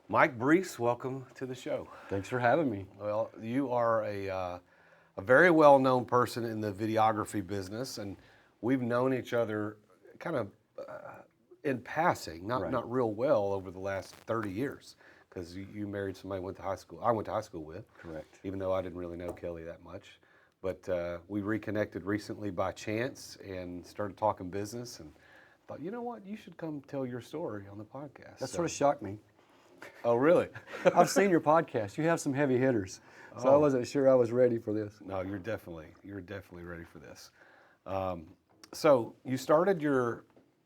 Mike Breece, welcome to the show. Thanks for having me. Well, you are a very well-known person in the videography business, and we've known each other kind of in passing, not real well over the last 30 years, because you married somebody I went to high school with. Correct. Even though I didn't really know Kelly that much. But we reconnected recently by chance and started talking business and thought, you know what, you should come tell your story on the podcast. That sort of shocked me. Oh, really? I've seen your podcast. You have some heavy hitters, so I wasn't sure I was ready for this. No, you're definitely ready for this. So you started your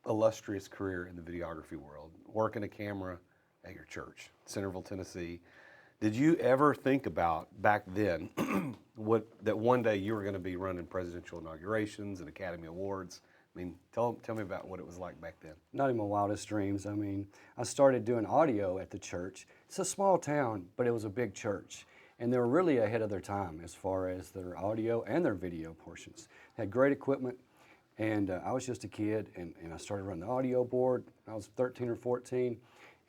illustrious career in the videography world, working a camera at your church, Centerville, Tennessee. Did you ever think about back then that one day you were going to be running presidential inaugurations and Academy Awards? I mean, tell me about what it was like back then. Not in my wildest dreams. I mean, I started doing audio at the church. It's a small town, but it was a big church. And they were really ahead of their time as far as their audio and their video portions. They had great equipment, and I was just a kid, and I started running the audio board. I was 13 or 14,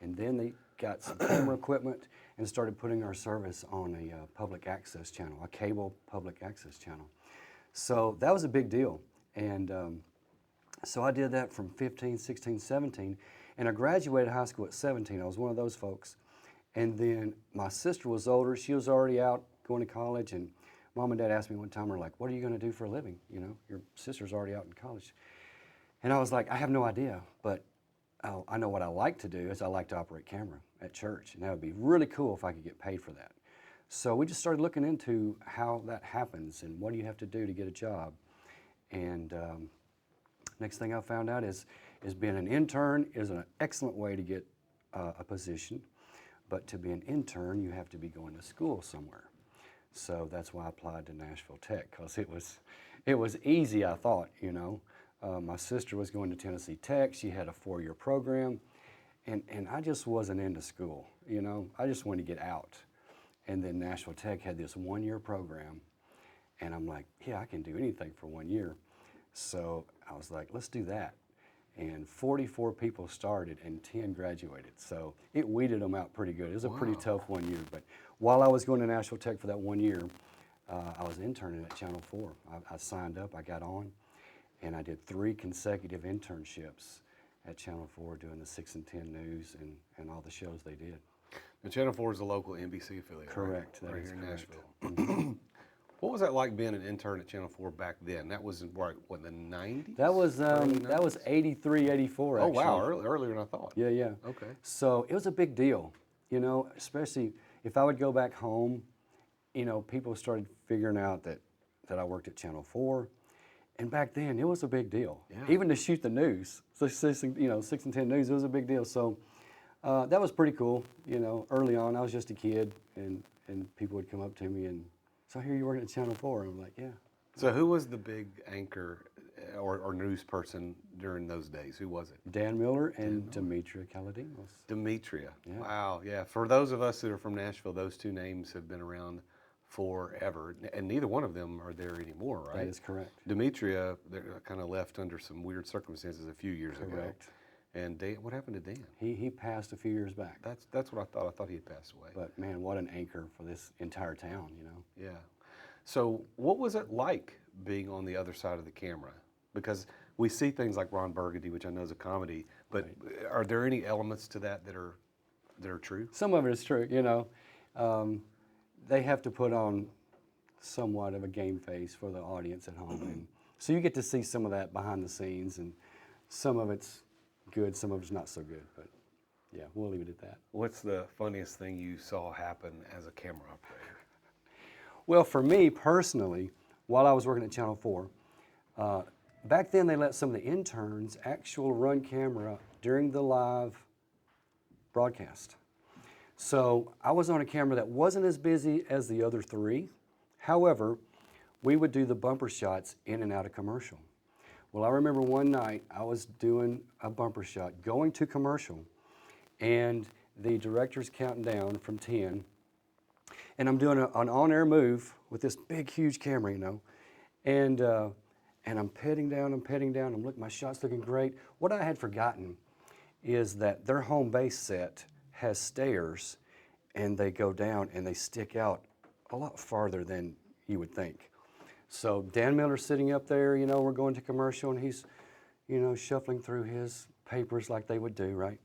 and then they got some camera equipment and started putting our service on a public access channel, a cable public access channel. So that was a big deal. And so I did that from 15, 16, 17, and I graduated high school at 17. I was one of those folks. And then my sister was older. She was already out going to college, and Mom and Dad asked me one time, they're like, what are you going to do for a living? You know, your sister's already out in college. And I was like, I have no idea, but I know what I like to do is I like to operate camera at church, and that would be really cool if I could get paid for that. So we just started looking into how that happens and what do you have to do to get a job. And next thing I found out is being an intern is an excellent way to get a position, but to be an intern, you have to be going to school somewhere. So that's why I applied to Nashville Tech, because it was easy, I thought, you know. My sister was going to Tennessee Tech. She had a 4-year program, and I just wasn't into school, you know. I just wanted to get out. And then Nashville Tech had this 1-year program, and I'm like, yeah, I can do anything for 1 year. So I was like, let's do that. And 44 people started and 10 graduated. So it weeded them out pretty good. It was a pretty tough 1 year. But while I was going to Nashville Tech for that 1 year, I was interning at Channel 4. I signed up, I got on, and I did 3 consecutive internships at Channel 4 doing the 6 and 10 news and all the shows they did. Now, Channel 4 is a local NBC affiliate. Correct. Right here in correct. Nashville. What was that like being an intern at Channel 4 back then? That was in what, the 90s? That was 83, 84 Oh, actually. wow, earlier than I thought. Yeah, yeah. Okay. So it was a big deal, you know, especially if I would go back home, you know, people started figuring out that I worked at Channel 4. And back then, it was a big deal. Yeah. Even to shoot the news, so 6 and 10 news, it was a big deal. So that was pretty cool, you know. Early on, I was just a kid, and people would come up to me and, so I hear you working at Channel 4. I'm like, yeah. So who was the big anchor or news person during those days? Who was it? Dan Miller and Demetria Kaladinos. Demetria. Yeah. Wow, yeah. For those of us that are from Nashville, those two names have been around forever, and neither one of them are there anymore, right? That is correct. Demetria, they're kind of left under some weird circumstances a few years ago. Correct. And Dan, what happened to Dan? He passed a few years back. That's what I thought. I thought he had passed away. But man, what an anchor for this entire town, you know. Yeah. So what was it like being on the other side of the camera? Because we see things like Ron Burgundy, which I know is a comedy, but are there any elements to that are true? Some of it is true, you know. They have to put on somewhat of a game face for the audience at home. And so you get to see some of that behind the scenes, and some of it's good, some of it's not so good, but yeah, we'll leave it at that. What's the funniest thing you saw happen as a camera operator? Well, for me personally, while I was working at Channel 4, back then they let some of the interns actually run camera during the live broadcast. So I was on a camera that wasn't as busy as the other 3. However, we would do the bumper shots in and out of commercial. Well, I remember one night I was doing a bumper shot, going to commercial, and the director's counting down from 10, and I'm doing an on-air move with this big, huge camera, you know, and I'm petting down, I'm looking, my shot's looking great. What I had forgotten is that their home base set has stairs, and they go down and they stick out a lot farther than you would think. So Dan Miller's sitting up there, you know, we're going to commercial, and he's, you know, shuffling through his papers like they would do, right?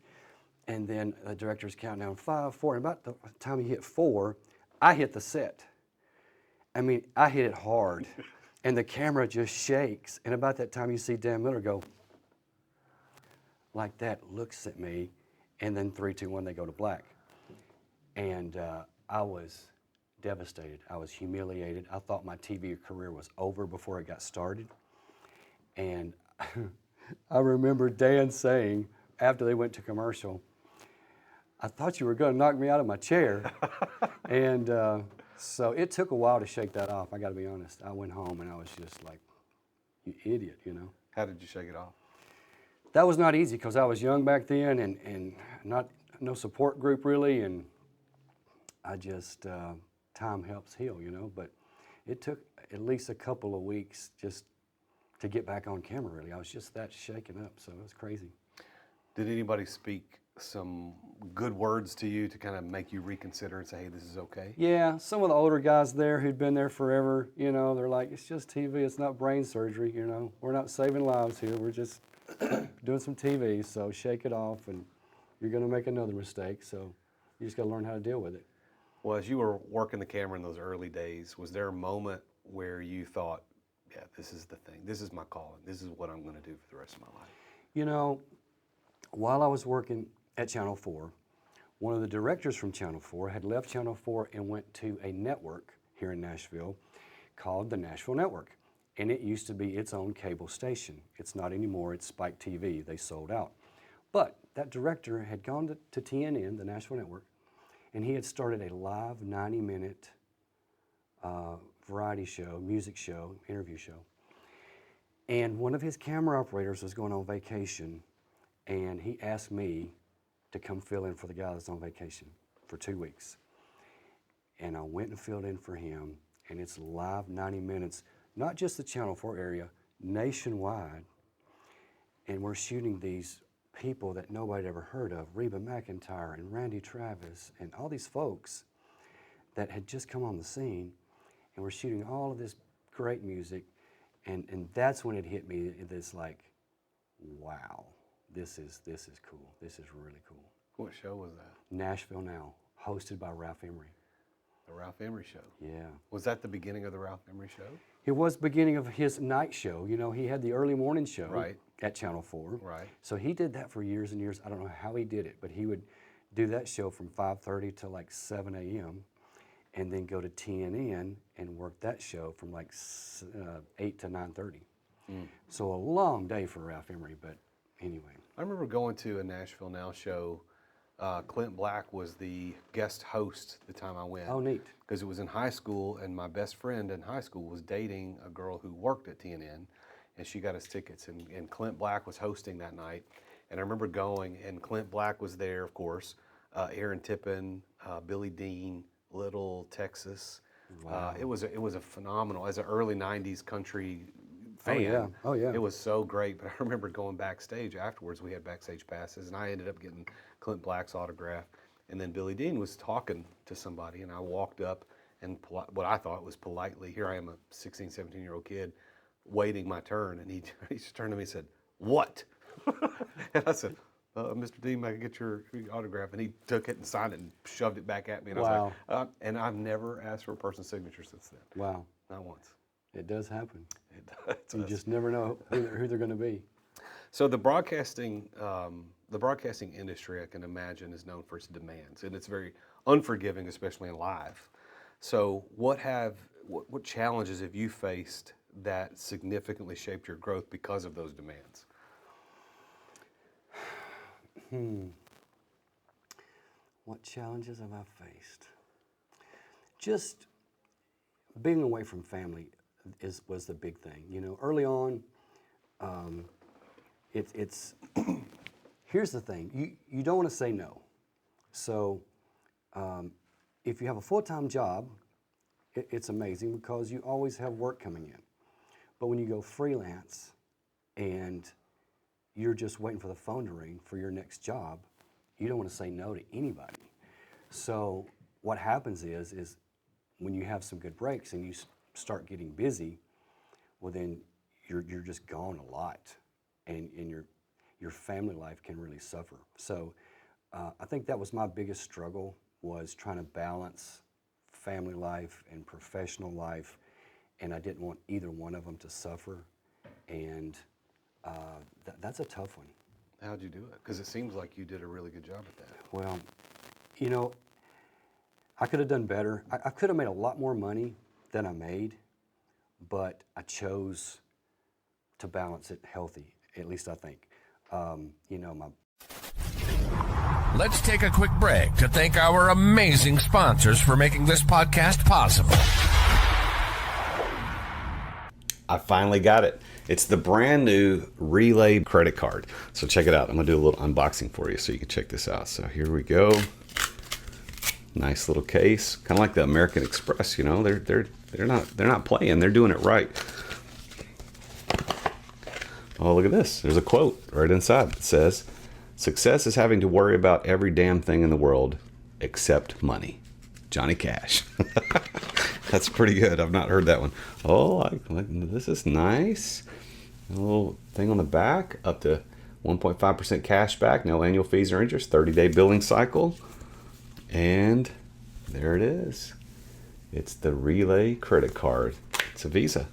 And then the director's counting down 5, 4, and about the time he hit 4, I hit the set. I mean, I hit it hard, and the camera just shakes. And about that time, you see Dan Miller go like that, looks at me, and then 3, 2, 1, they go to black. And I was devastated. I was humiliated. I thought my TV career was over before it got started. And I remember Dan saying, after they went to commercial, I thought you were going to knock me out of my chair. And so it took a while to shake that off, I got to be honest. I went home and I was just like, you idiot, you know. How did you shake it off? That was not easy because I was young back then and no support group really. And I just, time helps heal, you know. But it took at least a couple of weeks just to get back on camera, really. I was just that shaken up, so it was crazy. Did anybody speak some good words to you to kind of make you reconsider and say, hey, this is okay? Yeah, some of the older guys there who'd been there forever, you know, they're like, it's just TV, it's not brain surgery, you know. We're not saving lives here, we're just doing some TV, so shake it off, and you're going to make another mistake, so you just got to learn how to deal with it. Well, as you were working the camera in those early days, was there a moment where you thought, yeah, this is the thing, this is my calling, this is what I'm going to do for the rest of my life? You know, while I was working at Channel 4, one of the directors from Channel 4 had left Channel 4 and went to a network here in Nashville called the Nashville Network. And it used to be its own cable station. It's not anymore, it's Spike TV. They sold out. But that director had gone to TNN, the Nashville Network, and he had started a live 90-minute variety show, music show, interview show. And one of his camera operators was going on vacation, and he asked me to come fill in for the guy that's on vacation for 2 weeks. And I went and filled in for him, and it's live 90 minutes, not just the Channel 4 area, nationwide. And we're shooting these people that nobody ever heard of, Reba McEntire and Randy Travis and all these folks that had just come on the scene, and we're shooting all of this great music, and that's when it hit me, this like, wow. This is cool. This is really cool. What show was that? Nashville Now, hosted by Ralph Emery. The Ralph Emery Show. Yeah. Was that the beginning of the Ralph Emery Show? It was beginning of his night show. You know, he had the early morning show Right. at Channel 4. Right. So he did that for years and years. I don't know how he did it, but he would do that show from 5:30 to like 7 a.m. and then go to TNN and work that show from like 8 to 9:30. So a long day for Ralph Emery, but anyway. I remember going to a Nashville Now show. Clint Black was the guest host the time I went. Oh, neat. Because it was in high school, and my best friend in high school was dating a girl who worked at TNN, and she got us tickets, and Clint Black was hosting that night. And I remember going, and Clint Black was there, of course, Aaron Tippin, Billy Dean, Little Texas. Wow. It was a phenomenal, as an early 90s country fan. yeah. Oh, yeah. It was so great, but I remember going backstage afterwards. We had backstage passes, and I ended up getting Clint Black's autograph. And then Billy Dean was talking to somebody, and I walked up and what I thought was politely, here I am, a 16, 17-year-old kid, waiting my turn, and he just turned to me and said, "What?" And I said, "Mr. Dean, I can get your autograph." And he took it and signed it and shoved it back at me. And I was like, and I've never asked for a person's signature since then. Wow. Not once. It does happen. It does. You just never know who they're going to be. So the broadcasting industry, I can imagine, is known for its demands, and it's very unforgiving, especially in live. So what challenges have you faced that significantly shaped your growth because of those demands? What challenges have I faced? Just being away from family was the big thing. You know, early on, it's here's the thing. You don't want to say no. So if you have a full-time job, it's amazing because you always have work coming in. But when you go freelance and you're just waiting for the phone to ring for your next job, you don't want to say no to anybody. So what happens is when you have some good breaks and you start getting busy, well then you're just gone a lot, and your family life can really suffer. So I think that was my biggest struggle, was trying to balance family life and professional life, and I didn't want either one of them to suffer, and that's a tough one. How'd you do it? Because it seems like you did a really good job at that. Well, you know, I could have done better. I could have made a lot more money than I made, but I chose to balance it healthy, at least I think. You know, Let's take a quick break to thank our amazing sponsors for making this podcast possible. I finally got it. It's the brand new Relay credit card. So check it out. I'm gonna do a little unboxing for you so you can check this out. So here we go. Nice little case, kind of like the American Express. You know, they're not playing. They're doing it right. Oh, look at this. There's a quote right inside that says, "Success is having to worry about every damn thing in the world except money." Johnny Cash. That's pretty good. I've not heard that one. Oh, this is nice. A little thing on the back, up to 1.5% cash back, no annual fees or interest, 30-day billing cycle. And there it is. It's the Relay credit card. It's a Visa.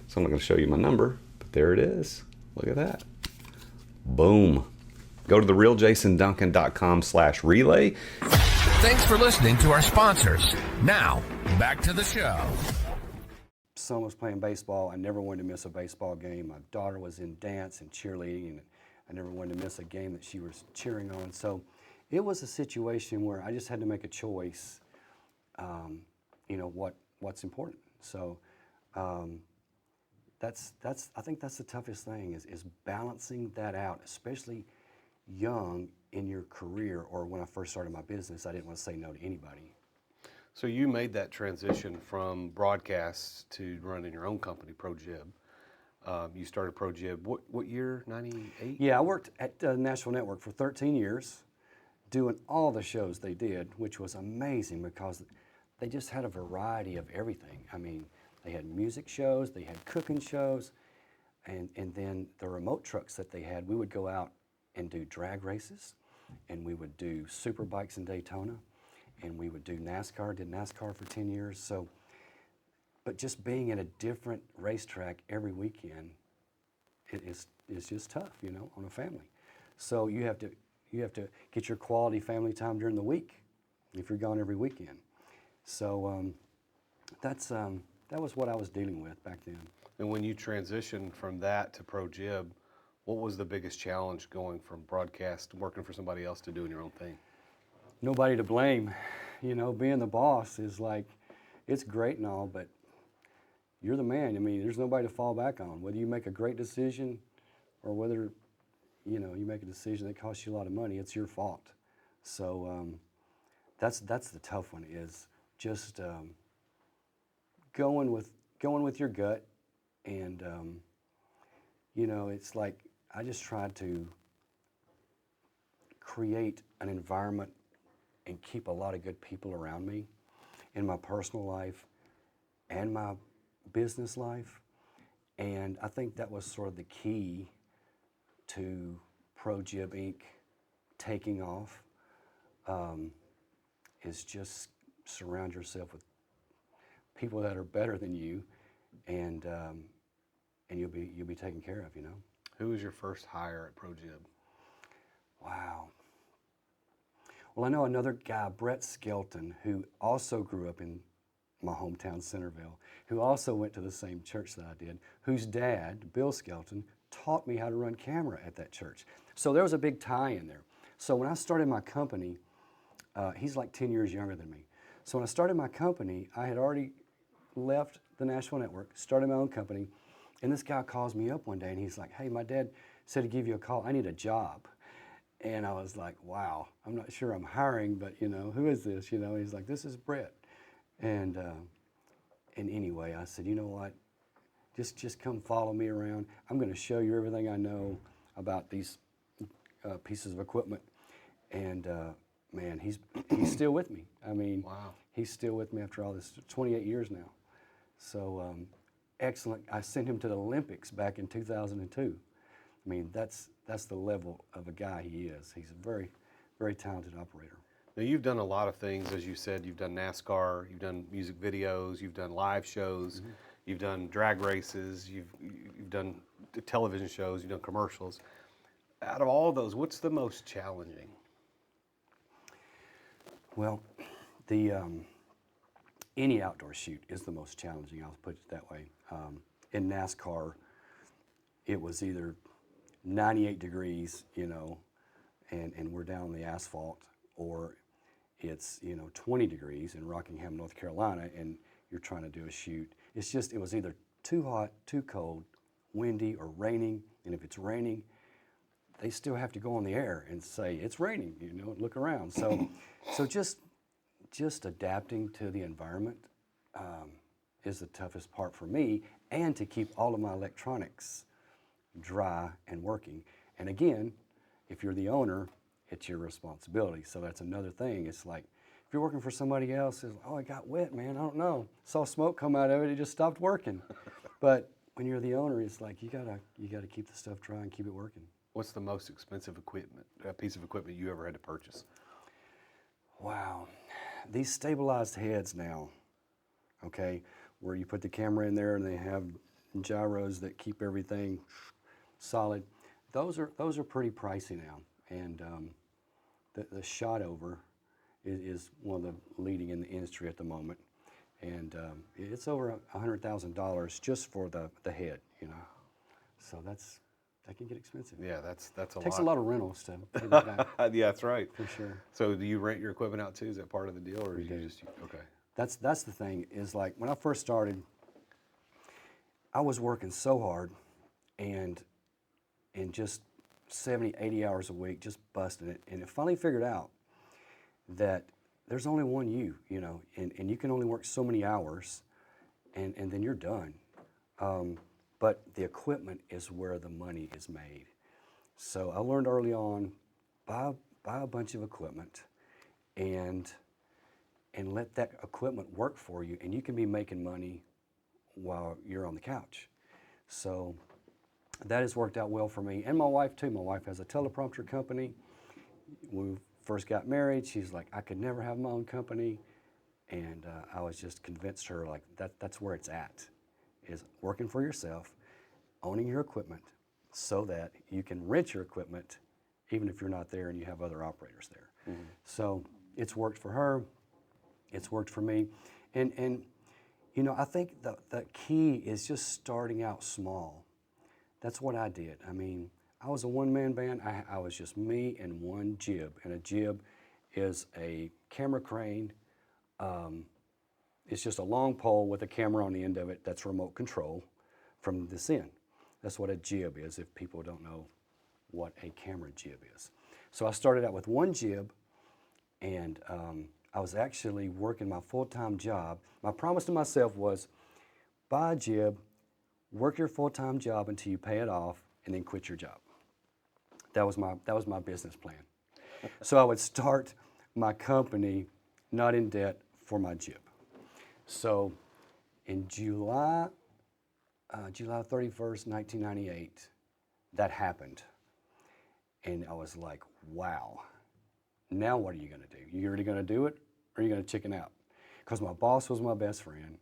So I'm not going to show you my number, but there it is. Look at that. Boom. Go to therealjasonduncan.com/relay. Thanks for listening to our sponsors. Now, back to the show. son was playing baseball. I never wanted to miss a baseball game. My daughter was in dance and cheerleading, and I never wanted to miss a game that she was cheering on. So it was a situation where I just had to make a choice, you know, what's important. So I think that's the toughest thing is balancing that out, especially young in your career, or when I first started my business, I didn't want to say no to anybody. So you made that transition from broadcast to running your own company, ProJib. You started ProJib, what year, 98? Yeah, I worked at Nashville Network for 13 years, doing all the shows they did, which was amazing because they just had a variety of everything. I mean, they had music shows, they had cooking shows, and then the remote trucks that they had, we would go out and do drag races, and we would do super bikes in Daytona, and we would do NASCAR, did NASCAR for 10 years. So, but just being at a different racetrack every weekend, it's just tough, you know, on a family. So you have to get your quality family time during the week if you're gone every weekend. So that was what I was dealing with back then. And when you transitioned from that to ProJib, what was the biggest challenge going from broadcast, working for somebody else, to doing your own thing? Nobody to blame. You know, being the boss is like, it's great and all, but you're the man. I mean, there's nobody to fall back on. Whether you make a great decision or whether, you know, you make a decision that costs you a lot of money, it's your fault. So that's the tough one, is just going with your gut. And, you know, it's like I just tried to create an environment and keep a lot of good people around me in my personal life and my business life. And I think that was sort of the key to ProJib Inc. taking off, is just surround yourself with people that are better than you, and you'll be taken care of, you know. Who was your first hire at ProJib? Wow. Well, I know another guy, Brett Skelton, who also grew up in my hometown, Centerville, who also went to the same church that I did, whose dad, Bill Skelton, taught me how to run camera at that church. So there was a big tie in there. So when I started my company, he's like 10 years younger than me. So when I started my company, I had already left the Nashville Network, started my own company, and this guy calls me up one day and he's like, "Hey, my dad said to give you a call. I need a job." And I was like, wow, I'm not sure I'm hiring, but, you know, who is this? You know, he's like, "This is Brett." And anyway, I said, "You know what? Just come follow me around. I'm going to show you everything I know about these pieces of equipment." And man, he's still with me. I mean, Wow. he's still with me after all this, 28 years now. So excellent. I sent him to the Olympics back in 2002. I mean, that's the level of a guy he is. He's a very, very talented operator. Now, you've done a lot of things, as you said. You've done NASCAR, you've done music videos, you've done live shows, you've done drag races, you've done television shows, you've done commercials. Out of all those, what's the most challenging? Well, the any outdoor shoot is the most challenging. I'll put it that way. In NASCAR, it was either 98 degrees, you know, and we're down on the asphalt, or it's 20 degrees in Rockingham, North Carolina, and you're trying to do a shoot. It was either too hot, too cold, windy, or raining. And if it's raining, they still have to go on the air and say it's raining, and look around. So just adapting to the environment is the toughest part for me, and to keep all of my electronics dry and working. And again, if you're the owner, it's your responsibility. So that's another thing. It's like, if you're working for somebody else, it's, oh, it got wet, man, I don't know. Saw smoke come out of it, it just stopped working. But when you're the owner, it's like, you gotta keep the stuff dry and keep it working. What's the most expensive piece of equipment you ever had to purchase? Wow, these stabilized heads now, okay, where you put the camera in there and they have gyros that keep everything solid. Those are pretty pricey now, and the shot over is one of the leading in the industry at the moment, and it's over $100,000 just for the head, So that can get expensive. Yeah, that's a lot. Takes a lot of rentals to get it back. Yeah, that's right. For sure. So do you rent your equipment out too? Is that part of the deal, or We do you do. just okay? That's the thing, is like when I first started, I was working so hard and just 70, 80 hours a week, just busting it. And I finally figured out that there's only one you, and you can only work so many hours, and then you're done. But the equipment is where the money is made. So I learned early on, buy a bunch of equipment and let that equipment work for you, and you can be making money while you're on the couch. So that has worked out well for me, and my wife too. My wife has a teleprompter company. When we first got married, she's like, I could never have my own company, and I was just convinced her, like, that's where it's at, is working for yourself, owning your equipment, so that you can rent your equipment even if you're not there and you have other operators there. Mm-hmm. So it's worked for her, it's worked for me, and I think the key is just starting out small. That's what I did. I mean, I was a one-man band. I was just me and one jib, and a jib is a camera crane. It's just a long pole with a camera on the end of it that's remote control from this end. That's what a jib is, if people don't know what a camera jib is. So I started out with one jib, and I was actually working my full-time job. My promise to myself was, buy a jib, work your full-time job until you pay it off, and then quit your job. That was my business plan. So I would start my company not in debt for my jib. So in July 31st, 1998, that happened. And I was like, wow, now what are you gonna do? You really gonna do it, or are you gonna chicken out? Because my boss was my best friend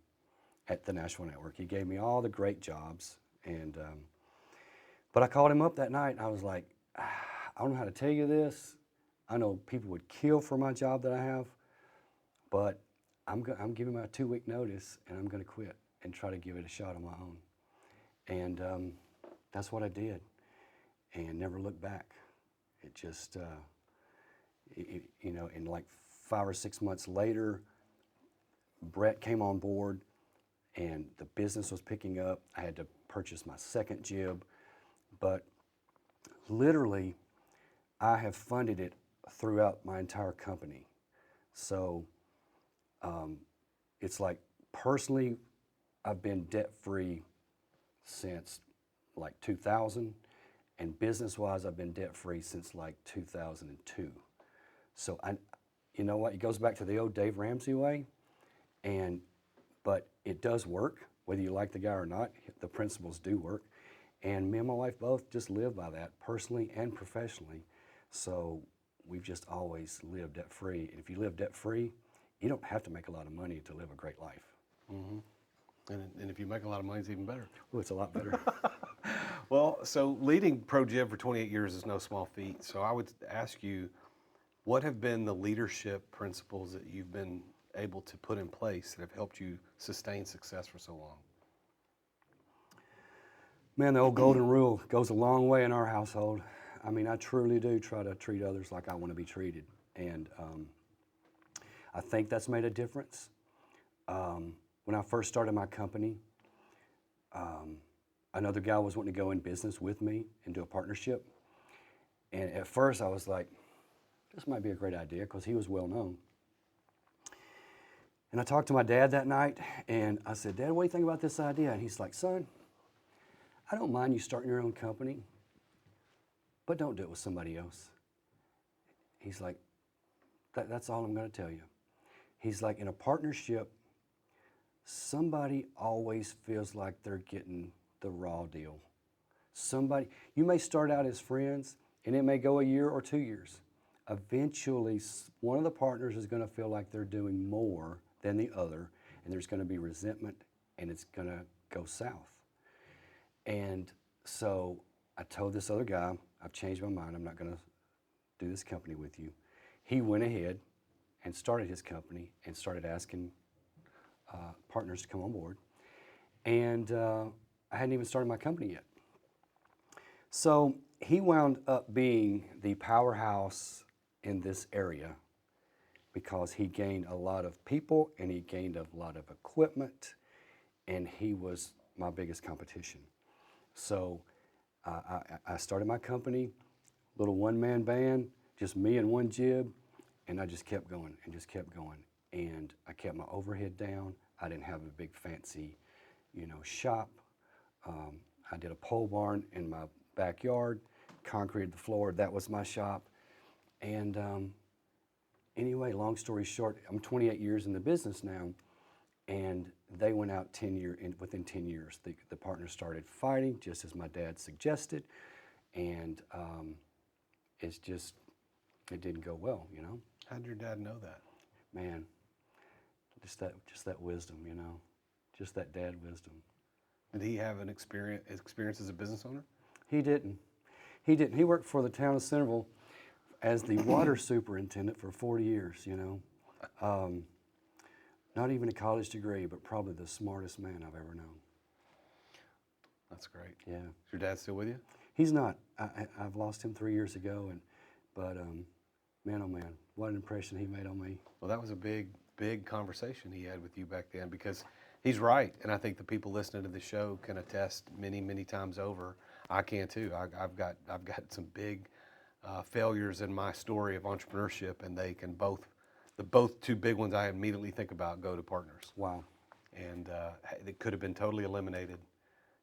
at the Nashville network. He gave me all the great jobs, and but I called him up that night, and I was like, I don't know how to tell you this. I know people would kill for my job that I have, but I'm giving my 2-week notice, and I'm gonna quit and try to give it a shot on my own. And that's what I did, and never looked back. It just, and like 5 or 6 months later, Brett came on board, and the business was picking up. I had to purchase my second jib, but literally, I have funded it throughout my entire company. So it's like, personally, I've been debt-free since like 2000, and business-wise, I've been debt-free since like 2002. So you know what? It goes back to the old Dave Ramsey way, but it does work, whether you like the guy or not. The principles do work, and me and my wife both just live by that, personally and professionally. So we've just always lived debt free. And if you live debt free, you don't have to make a lot of money to live a great life. Mm-hmm. And if you make a lot of money, it's even better. Oh, it's a lot better. Well, so leading ProJib for 28 years is no small feat. So I would ask you, what have been the leadership principles that you've been able to put in place that have helped you sustain success for so long? Man, the old golden rule goes a long way in our household. I mean, I truly do try to treat others like I want to be treated. And I think that's made a difference. When I first started my company, another guy was wanting to go in business with me and do a partnership. And at first I was like, this might be a great idea, because he was well known. And I talked to my dad that night, and I said, Dad, what do you think about this idea? And he's like, son, I don't mind you starting your own company, but don't do it with somebody else. He's like, that's all I'm going to tell you. He's like, in a partnership, somebody always feels like they're getting the raw deal. You may start out as friends, and it may go a year or 2 years. Eventually, one of the partners is going to feel like they're doing more than the other, and there's going to be resentment, and it's going to go south. And so I told this other guy, I've changed my mind, I'm not going to do this company with you. He went ahead and started his company and started asking partners to come on board. And I hadn't even started my company yet. So he wound up being the powerhouse in this area because he gained a lot of people and he gained a lot of equipment, and he was my biggest competition. So I started my company, little one-man band, just me and one jib, and I just kept going and just kept going. And I kept my overhead down. I didn't have a big fancy, shop. I did a pole barn in my backyard, concreted the floor. That was my shop. And anyway, long story short, I'm 28 years in the business now, and they went out within 10 years. The partners started fighting, just as my dad suggested, and it didn't go well, How did your dad know that? Man, just that wisdom, just that dad wisdom. Did he have an experience as a business owner? He didn't. He worked for the town of Centerville as the water superintendent for 40 years, Not even a college degree, but probably the smartest man I've ever known. That's great. Yeah. Is your dad still with you? He's not. I've lost him 3 years ago, but man, oh man, what an impression he made on me. Well, that was a big conversation he had with you back then, because he's right, and I think the people listening to the show can attest many times over. I can too. I've got some big failures in my story of entrepreneurship, and they can both two big ones I immediately think about go to partners. Wow. And it could have been totally eliminated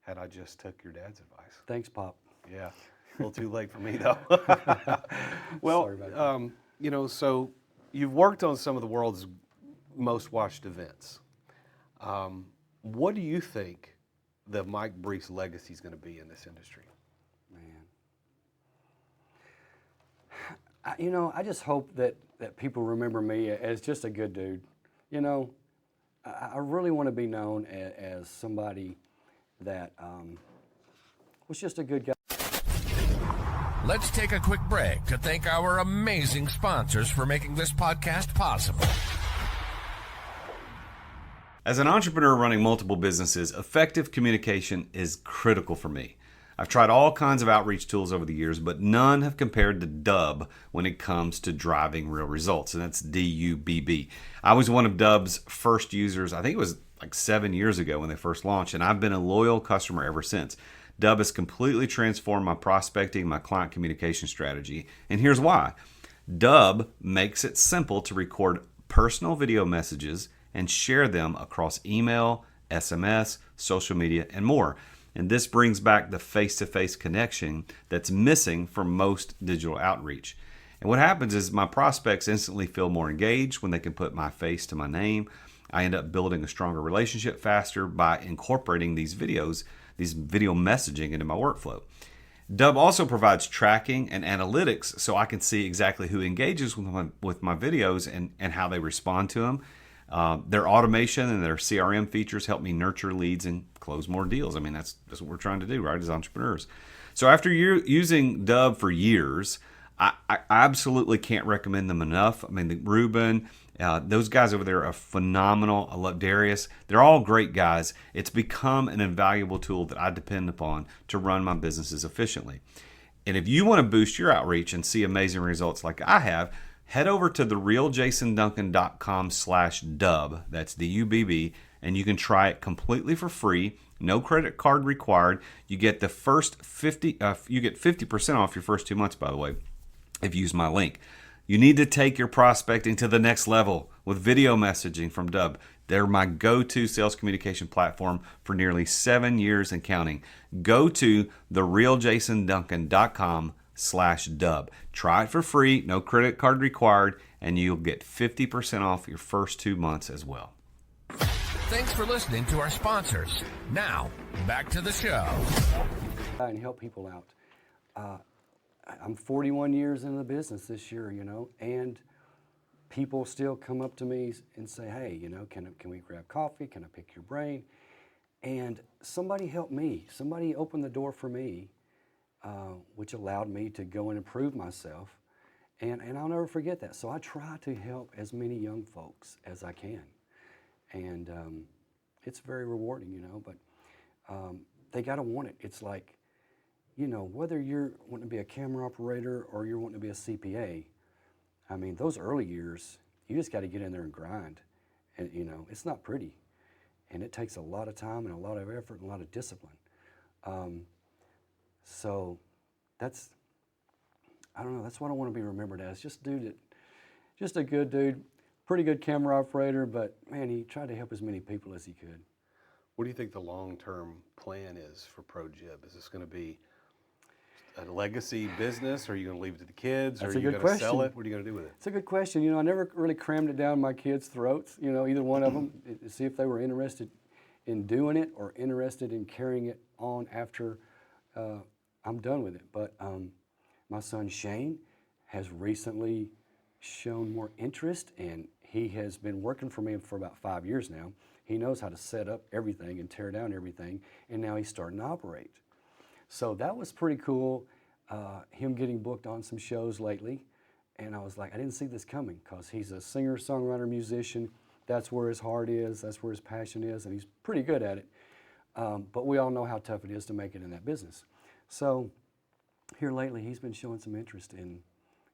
had I just took your dad's advice. Thanks, Pop. Yeah, a little too late for me though. Well, Sorry about that. So you've worked on some of the world's most watched events. What do you think the Mike Breece legacy is going to be in this industry? Man, I just hope that people remember me as just a good dude. I really want to be known as somebody that was just a good guy. Let's take a quick break to thank our amazing sponsors for making this podcast possible. As an entrepreneur running multiple businesses, effective communication is critical for me. I've tried all kinds of outreach tools over the years, but none have compared to Dubb when it comes to driving real results, and that's D-U-B-B. I was one of Dubb's first users. I think it was like 7 years ago when they first launched, and I've been a loyal customer ever since. Dubb has completely transformed my prospecting, my client communication strategy, and here's why. Dubb makes it simple to record personal video messages and share them across email, SMS, social media, and more. And this brings back the face-to-face connection that's missing from most digital outreach. And what happens is my prospects instantly feel more engaged when they can put my face to my name. I end up building a stronger relationship faster by incorporating these videos, these video messaging into my workflow. Dub also provides tracking and analytics so I can see exactly who engages with my videos and how they respond to them. Their automation and their CRM features help me nurture leads and close more deals. I mean, that's what we're trying to do, right, as entrepreneurs. So after using Dub for years, I absolutely can't recommend them enough. I mean, Ruben, those guys over there are phenomenal. I love Darius. They're all great guys. It's become an invaluable tool that I depend upon to run my businesses efficiently. And if you want to boost your outreach and see amazing results like I have, head over to therealjasonduncan.com/dub. That's DUBB, and you can try it completely for free. No credit card required. You get the first 50% off your first 2 months, by the way, if you use my link. You need to take your prospecting to the next level with video messaging from Dub. They're my go-to sales communication platform for nearly 7 years and counting. Go to therealjasonduncan.com/dub. Try it for free, no credit card required, and you'll get 50% off your first 2 months as well. Thanks for listening to our sponsors. Now, back to the show. And help people out. I'm 41 years in the business this year, and people still come up to me and say, hey, can we grab coffee? Can I pick your brain? And somebody helped me. Somebody opened the door for me, which allowed me to go and improve myself. And I'll never forget that. So I try to help as many young folks as I can. And it's very rewarding, but they got to want it. It's like, whether you're wanting to be a camera operator or you're wanting to be a CPA, I mean, those early years, you just got to get in there and grind. And, it's not pretty. And it takes a lot of time and a lot of effort and a lot of discipline. So that's what I want to be remembered as. Just a good dude, pretty good camera operator, but man, he tried to help as many people as he could. What do you think the long-term plan is for ProJib? Is this going to be a legacy business? Or are you going to leave it to the kids? That's or are you good going to sell question. it? What are you going to do with it? It's a good question. I never really crammed it down my kids' throats, either one of them, to see if they were interested in doing it or interested in carrying it on after I'm done with it. But my son Shane has recently shown more interest, and he has been working for me for about 5 years now. He knows how to set up everything and tear down everything, and now he's starting to operate. So that was pretty cool, him getting booked on some shows lately. And I was like, I didn't see this coming, because he's a singer, songwriter, musician. That's where his heart is, that's where his passion is, and he's pretty good at it. But we all know how tough it is to make it in that business. So here lately, he's been showing some interest in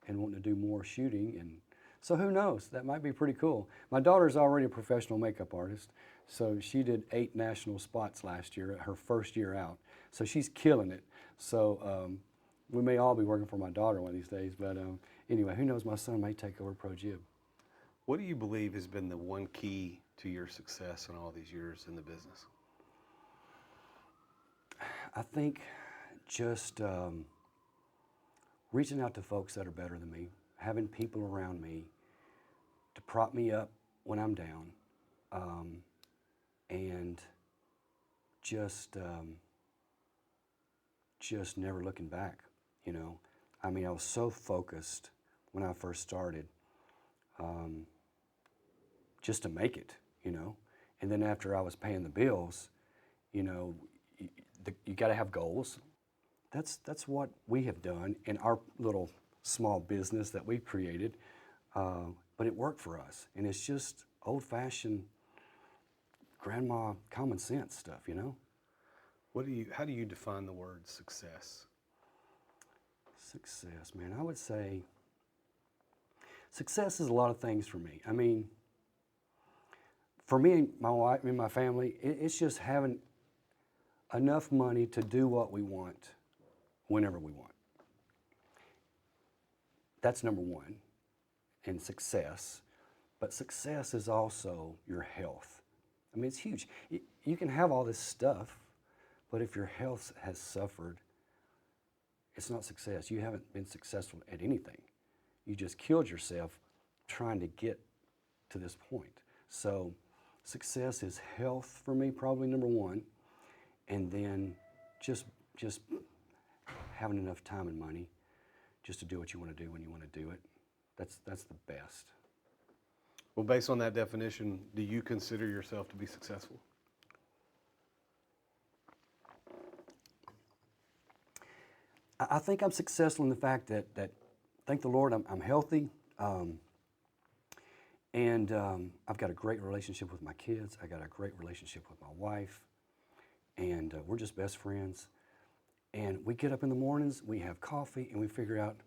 wanting to do more shooting. And so who knows, that might be pretty cool. My daughter's already a professional makeup artist, so she did 8 national spots last year, her first year out. So she's killing it. So we may all be working for my daughter one of these days, but anyway, who knows, my son may take over ProJib. What do you believe has been the one key to your success in all these years in the business? I think just reaching out to folks that are better than me, having people around me to prop me up when I'm down, and just never looking back, I mean, I was so focused when I first started, just to make it, and then after I was paying the bills, you got to have goals. That's what we have done in our little small business that we've created, but it worked for us, and it's just old-fashioned grandma common sense stuff, How do you define the word success? Success, man, I would say success is a lot of things for me. I mean, for me and my wife and my family, it's just having enough money to do what we want whenever we want. That's number one in success. But success is also your health. I mean, it's huge. You can have all this stuff, but if your health has suffered, it's not success. You haven't been successful at anything. you just killed yourself trying to get to this point. So success is health for me, probably number one, and then just having enough time and money just to do what you want to do when you want to do it. That's the best. Well, based on that definition, do you consider yourself to be successful? I think I'm successful in the fact that thank the Lord, I'm healthy, and I've got a great relationship with my kids. I got a great relationship with my wife, and we're just best friends. And we get up in the mornings, we have coffee, and we figure out,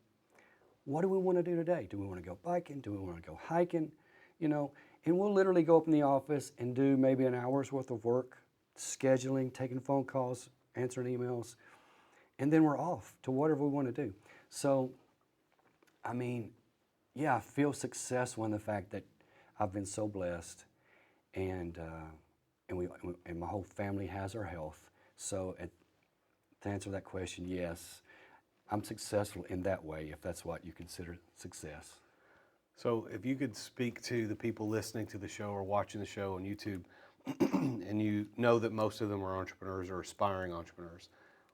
what do we want to do today? Do we want to go biking? Do we want to go hiking? You know, and we'll literally go up in the office and do maybe an hour's worth of work, scheduling, taking phone calls, answering emails, and then we're off to whatever we want to do. So, I mean, yeah, I feel successful in the fact that I've been so blessed, and my whole family has our health. So, to answer that question, yes, I'm successful in that way, if that's what you consider success. So if you could speak to the people listening to the show or watching the show on YouTube, and you know that most of them are entrepreneurs or aspiring entrepreneurs,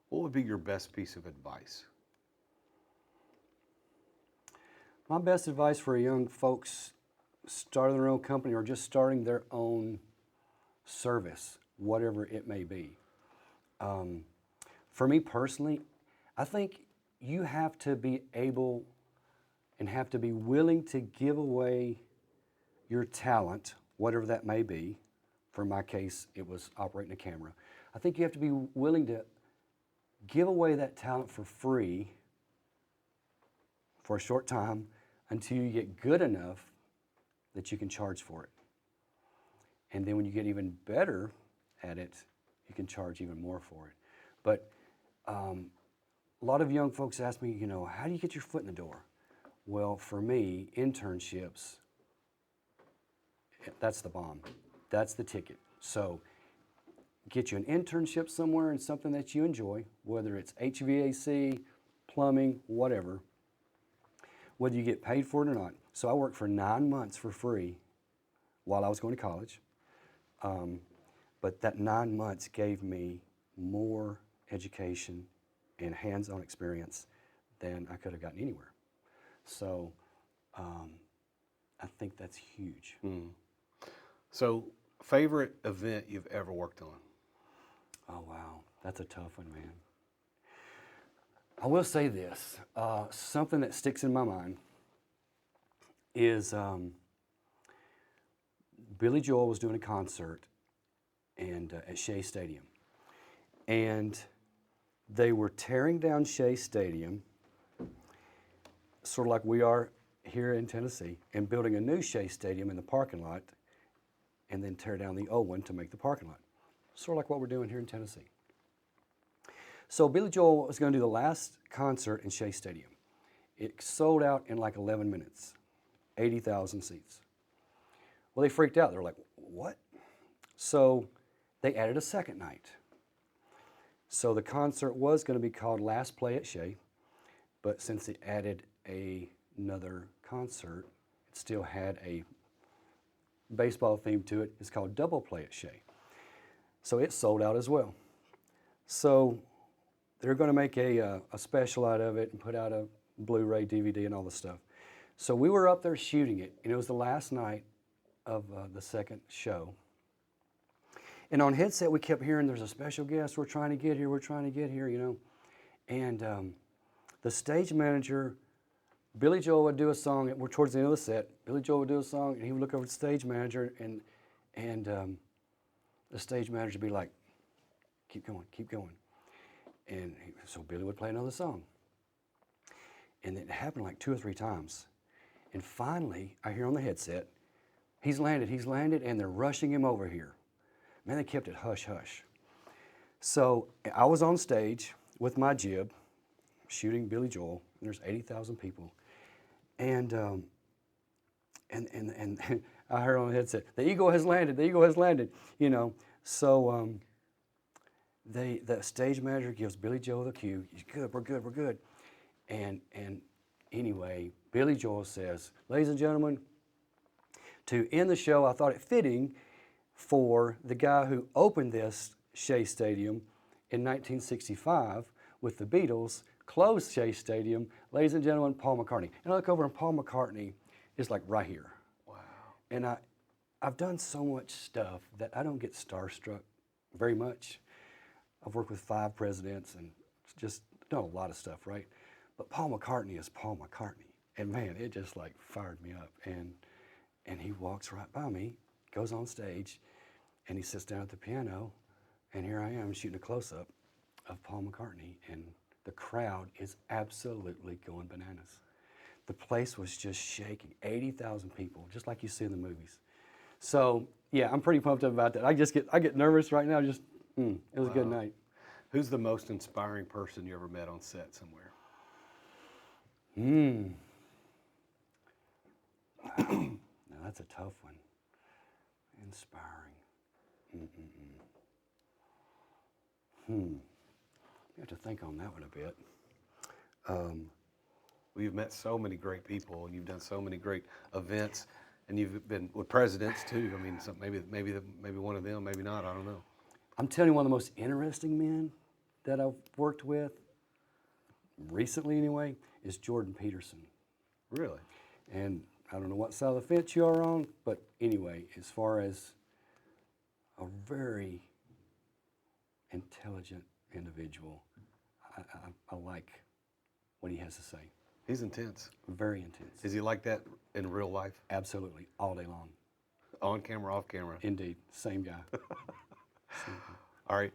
what would be your best piece of advice? My best advice for young folks starting their own company or just starting their own service, whatever it may be. For me personally, I think you have to be able and have to be willing to give away your talent, whatever that may be. For my case, it was operating a camera. I think you have to be willing to give away that talent for free for a short time until you get good enough that you can charge for it. And then when you get even better at it, you can charge even more for it. But a lot of young folks ask me, you know, how do you get your foot in the door? Well, for me, internships, that's the bomb. That's the ticket. So get you an internship somewhere in something that you enjoy, whether it's HVAC, plumbing, whatever, whether you get paid for it or not. So I worked for 9 months for free while I was going to college. But that 9 months gave me more education and hands-on experience than I could have gotten anywhere. So I think that's huge. So favorite event you've ever worked on? Oh, wow. That's a tough one, man. I will say this. Something that sticks in my mind is Billy Joel was doing a concert at Shea Stadium. And they were tearing down Shea Stadium, sort of like we are here in Tennessee, and building a new Shea Stadium in the parking lot, and then tear down the old one to make the parking lot. Sort of like what we're doing here in Tennessee. So Billy Joel was going to do the last concert in Shea Stadium. It sold out in like 11 minutes, 80,000 seats. Well, they freaked out. They were like, what? So they added a second night. So the concert was going to be called Last Play at Shea, but since they added another concert, it still had a baseball theme to it. It's called Double Play at Shea. So it sold out as well. So they're going to make a special out of it and put out a Blu-ray, DVD, and all this stuff. So we were up there shooting it, and it was the last night of the second show. And on headset, we kept hearing, there's a special guest, we're trying to get here, you know. And the stage manager, Billy Joel would do a song, we're towards the end of the set, Billy Joel would do a song, and he would look over at the stage manager, and the stage manager would be like, keep going. And so Billy would play another song. And it happened like 2 or 3 times. And finally, I hear on the headset, he's landed, and they're rushing him over here. Man, they kept it hush, hush. So I was on stage with my jib, shooting Billy Joel, and there's 80,000 people. And I heard on the headset, the eagle has landed, you know. So the stage manager gives Billy Joel the cue, we're good. And anyway, Billy Joel says, ladies and gentlemen, to end the show, I thought it fitting for the guy who opened this Shea Stadium in 1965 with the Beatles, closed Shea Stadium, ladies and gentlemen, Paul McCartney. And I look over and Paul McCartney is like right here. Wow. And I've done so much stuff that I don't get starstruck very much. I've worked with 5 presidents and just done a lot of stuff, right? But Paul McCartney is Paul McCartney. And man, it just like fired me up. And he walks right by me, goes on stage, and he sits down at the piano, and here I am shooting a close-up of Paul McCartney, and the crowd is absolutely going bananas. The place was just shaking, 80,000 people, just like you see in the movies. So yeah, I'm pretty pumped up about that. I get nervous right now. It was a good night. Who's the most inspiring person you ever met on set somewhere? Now that's a tough one. Inspiring. You have to think on that one a bit. Well, you've met so many great people, and you've done so many great events, and you've been with presidents too. I mean, maybe one of them, maybe not. I don't know. I'm telling you, one of the most interesting men that I've worked with, recently anyway, is Jordan Peterson. Really? And I don't know what side of the fence you are on, but anyway, as far as a very intelligent individual, I like what he has to say. He's intense. Very intense. Is he like that in real life? Absolutely, all day long. On camera, off camera? Indeed, same guy. All right,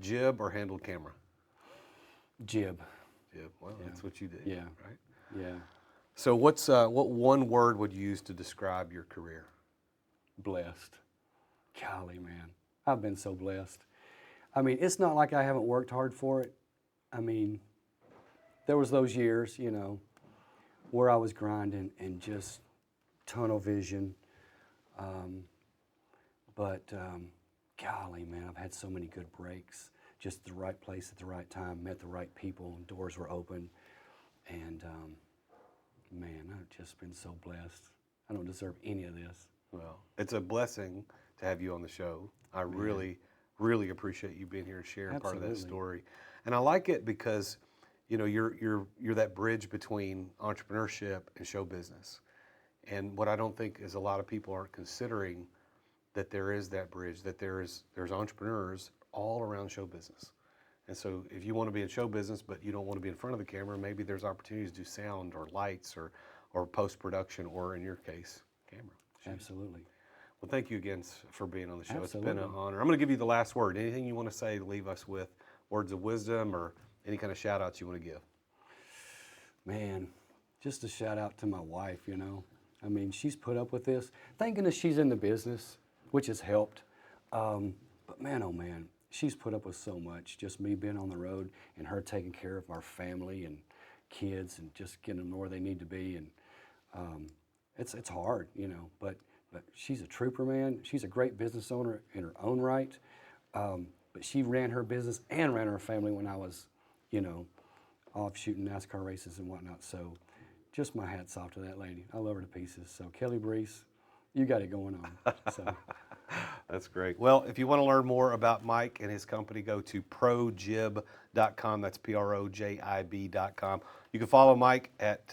jib or handled camera? Jib. Jib. Well, that's what you did. Yeah. Right. Yeah. So what one word would you use to describe your career? Blessed. Golly, man, I've been so blessed. I mean, it's not like I haven't worked hard for it. I mean, there was those years, you know, where I was grinding and just tunnel vision. Golly, man, I've had so many good breaks. Just the right place at the right time, met the right people, and doors were open. And man, I've just been so blessed. I don't deserve any of this. Well, it's a blessing to have you on the show. I really, really appreciate you being here and sharing part of that story. And I like it because, you know, you're that bridge between entrepreneurship and show business. And what I don't think is a lot of people aren't considering that there is that bridge, that there's entrepreneurs all around show business. And so if you want to be in show business, but you don't want to be in front of the camera, maybe there's opportunities to do sound or lights or post-production, or in your case, camera. Absolutely. Well, thank you again for being on the show. Absolutely. It's been an honor. I'm going to give you the last word. Anything you want to say to leave us with, words of wisdom or any kind of shout outs you want to give? Man, just a shout out to my wife, you know. I mean, she's put up with this. Thank goodness she's in the business, which has helped. But man, oh man, she's put up with so much. Just me being on the road and her taking care of our family and kids and just getting them where they need to be. And it's hard, you know, but she's a trooper, man. She's a great business owner in her own right. But she ran her business and ran her family when I was, you know, off shooting NASCAR races and whatnot. So just my hat's off to that lady. I love her to pieces. So Kelly Breece, you got it going on. So. That's great. Well, if you want to learn more about Mike and his company, go to ProJib.com. That's PROJIB.com. You can follow Mike at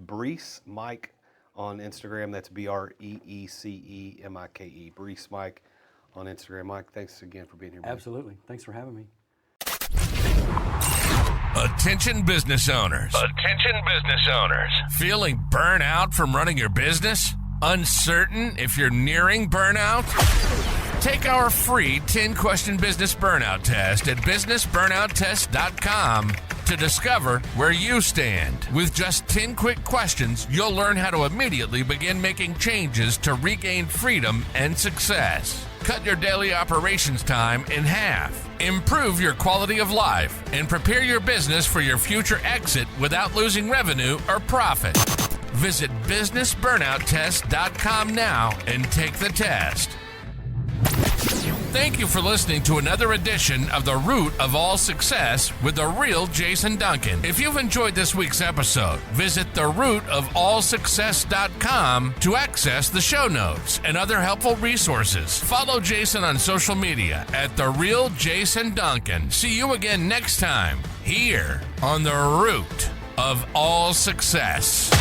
Breece Mike on Instagram. That's BREECEMIKE. Breece Mike on Instagram. Mike, thanks again for being here. Absolutely. Thanks for having me. Attention business owners. Attention business owners. Feeling burnout from running your business? Uncertain if you're nearing burnout? Take our free 10-question business burnout test at businessburnouttest.com to discover where you stand. With just 10 quick questions, you'll learn how to immediately begin making changes to regain freedom and success. Cut your daily operations time in half. Improve your quality of life and prepare your business for your future exit without losing revenue or profit. Visit businessburnouttest.com now and take the test. Thank you for listening to another edition of The Root of All Success with the real Jason Duncan. If you've enjoyed this week's episode, visit therootofallsuccess.com to access the show notes and other helpful resources. Follow Jason on social media at The Real Jason Duncan. See you again next time here on The Root of All Success.